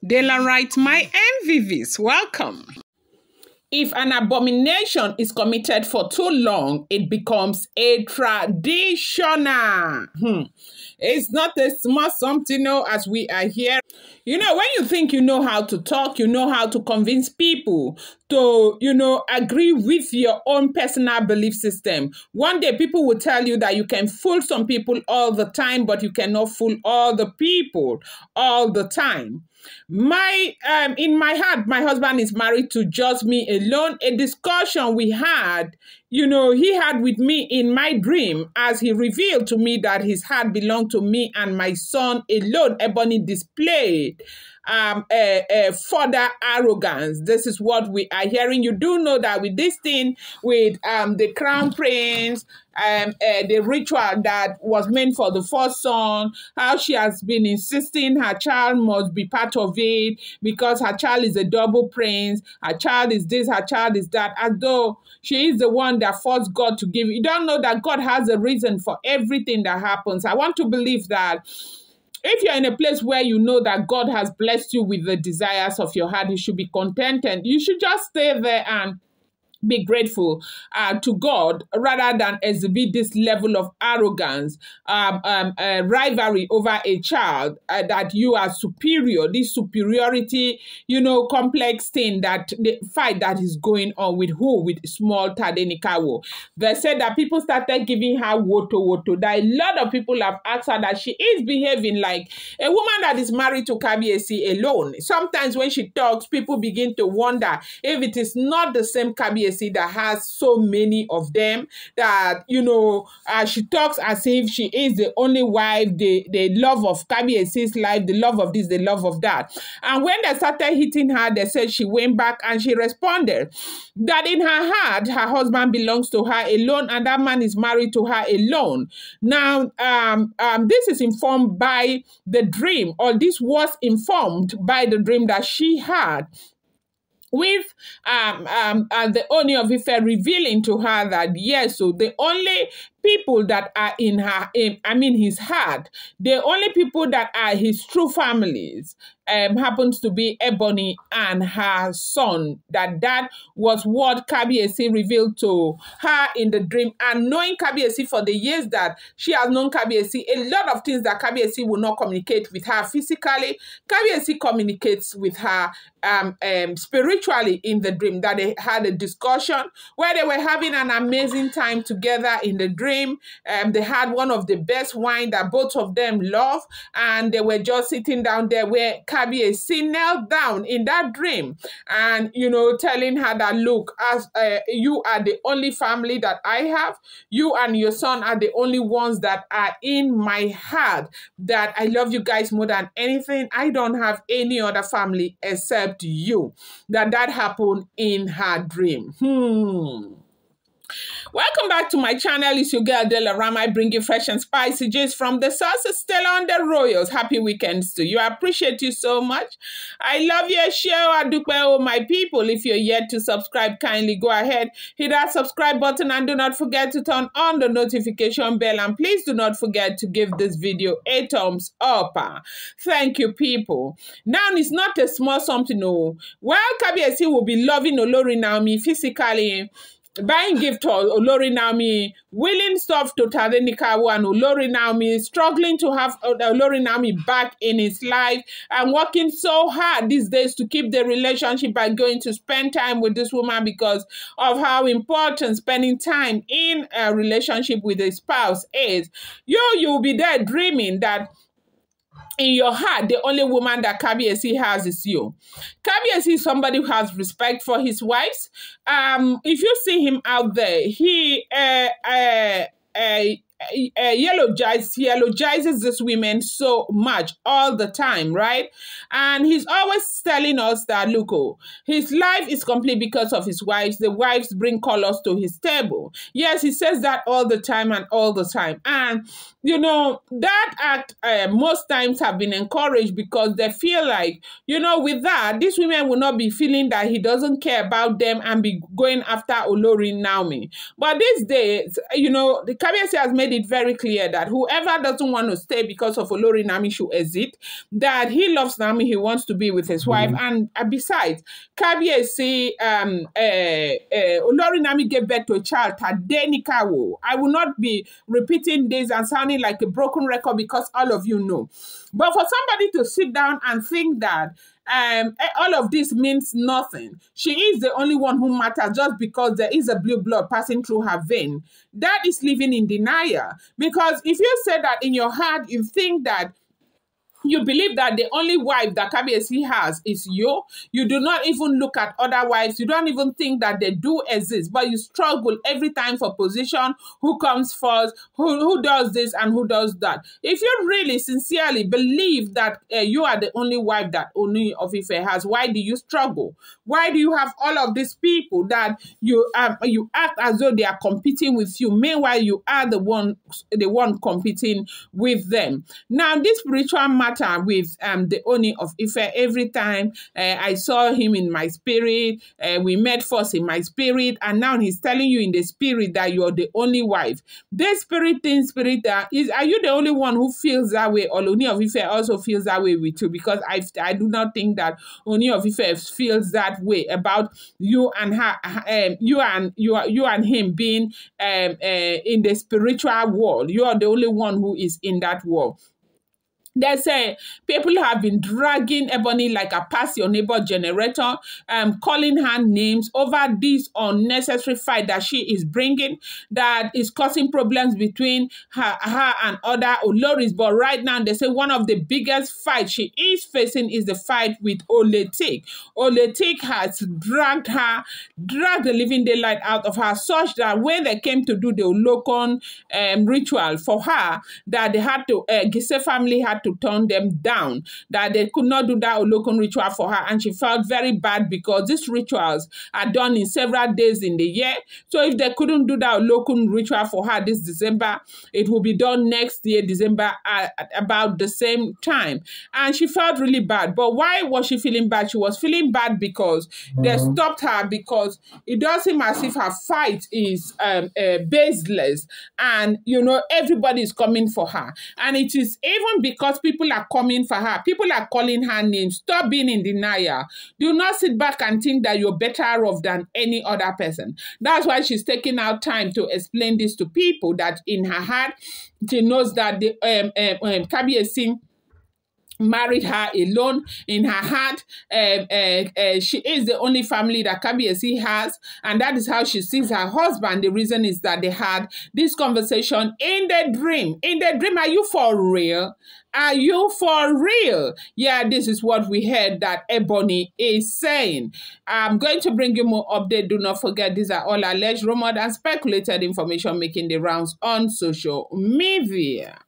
Dela writes, my MVVs, welcome. If an abomination is committed for too long, it becomes a traditional. It's not a small something, as we are here. When you think you know how to talk, you know how to convince people to, agree with your own personal belief system. One day people will tell you that you can fool some people all the time, but you cannot fool all the people all the time. In my heart, my husband is married to just me alone. A discussion we had, he had with me in my dream as he revealed to me that his heart belonged to me and my son alone. Ebony displayed further arrogance. This is what we are hearing. You do know that with this thing, with the crown prince, the ritual that was meant for the first son, how she has been insisting her child must be part of it because her child is a double prince, her child is this, her child is that, as though she is the one that forced God to give. You don't know that God has a reason for everything that happens. I want to believe that if you're in a place where you know that God has blessed you with the desires of your heart, you should be contented. You should just stay there and be grateful to God rather than exhibit this level of arrogance, rivalry over a child, that you are superior, this superiority, complex thing, that the fight that is going on with who? With small Tadenikawo. They said that people started giving her woto. That a lot of people have asked her that she is behaving like a woman that is married to Kabiyesi alone. Sometimes when she talks, people begin to wonder if it is not the same Kabiyesi that has so many of them, that she talks as if she is the only wife, the love of Kabiyesi's life, the love of this, the love of that. And when they started hitting her, they said she went back and she responded that in her heart her husband belongs to her alone and that man is married to her alone. Now this is informed by the dream, or this was informed by the dream that she had, with the Ooni of Ife revealing to her that yes, so the only people that are in his heart, the only people that are his true families, happens to be Ebony and her son. That was what Kabiyesi revealed to her in the dream. And knowing Kabiyesi for the years that she has known Kabiyesi, a lot of things that Kabiyesi will not communicate with her physically, Kabiyesi communicates with her spiritually in the dream. That they had a discussion where they were having an amazing time together in the dream. They had one of the best wine that both of them love, and they were just sitting down there where Kabiyesi knelt down in that dream and, telling her that, look, as you are the only family that I have, you and your son are the only ones that are in my heart, that I love you guys more than anything. I don't have any other family except you. That happened in her dream. Welcome back to my channel. It's your girl Dela Rama. I bring you fresh and spicy gist from the sources still on the royals. Happy weekends to you. I appreciate you so much. I love your show. Adukwe, my people. If you're yet to subscribe, kindly go ahead, hit that subscribe button, and do not forget to turn on the notification bell. And please do not forget to give this video a thumbs up. Thank you, people. Now, it's not a small something. No. While Kabiyesi will be loving Olori Naomi physically, buying gift to Olori Naomi, willing stuff to Tadenikawo and Olori Naomi, struggling to have Olori Naomi back in his life, and working so hard these days to keep the relationship by going to spend time with this woman because of how important spending time in a relationship with a spouse is. You'll be there dreaming that in your heart, the only woman that Kabiyesi has is you. Kabiyesi is somebody who has respect for his wives. If you see him out there, he eulogizes these women so much all the time, right? And he's always telling us that, look, his life is complete because of his wives. The wives bring colors to his table. Yes, he says that all the time and all the time. And, that act most times have been encouraged because they feel like, with that, these women will not be feeling that he doesn't care about them and be going after Olori Naomi. But these days, the Kabiyesi has made made it very clear that whoever doesn't want to stay because of Olori Naomi should exit, that he loves Naomi, he wants to be with his wife. And besides, Kabiyesi, Olori Naomi gave birth to a child, Tadenikawo. I will not be repeating this and sounding like a broken record because all of you know. But for somebody to sit down and think that all of this means nothing, she is the only one who matters just because there is a blue blood passing through her vein, that is living in denial. Because if you say that in your heart, you think that you believe that the only wife that Kabiyesi has is you. You do not even look at other wives. You don't even think that they do exist, but you struggle every time for position. Who comes first? Who does this and who does that? If you really sincerely believe that you are the only wife that Ooni of Ife has, why do you struggle? Why do you have all of these people that you act as though they are competing with you? Meanwhile, you are the one competing with them. Now, this spiritual matter with the Ooni of Ife, every time I saw him in my spirit, we met first in my spirit, and now he's telling you in the spirit that you're the only wife. This spirit, are you the only one who feels that way, or Ooni of Ife also feels that way with you? Because I do not think that Ooni of Ife feels that way about you and her, you and him being in the spiritual world. You are the only one who is in that world. They say people have been dragging Ebony like a pass your neighbor generator, calling her names over this unnecessary fight that she is bringing, that is causing problems between her and other Oloris. But right now, they say one of the biggest fights she is facing is the fight with Oletik. Oletik has dragged the living daylight out of her, such that when they came to do the Olokun ritual for her, that they had to, Gise family had to turn them down, that they could not do that Olokun ritual for her, and she felt very bad because these rituals are done in several days in the year. So if they couldn't do that Olokun ritual for her this December, it will be done next year, December, at about the same time. And she felt really bad. But why was she feeling bad? She was feeling bad because they stopped her, because it does seem as if her fight is baseless, and everybody is coming for her. And it is even because people are coming for her, people are calling her names. Stop being in denial. Do not sit back and think that you're better off than any other person. That's why she's taking out time to explain this to people, that in her heart she knows that the Kabiyesi married her alone. In her heart, she is the only family that Kabiyesi has, and that is how she sees her husband. The reason is that they had this conversation in the dream. In the dream, are you for real? Are you for real? Yeah, this is what we heard that Ebony is saying. I'm going to bring you more update. Do not forget, these are all alleged, rumored, and speculated information making the rounds on social media.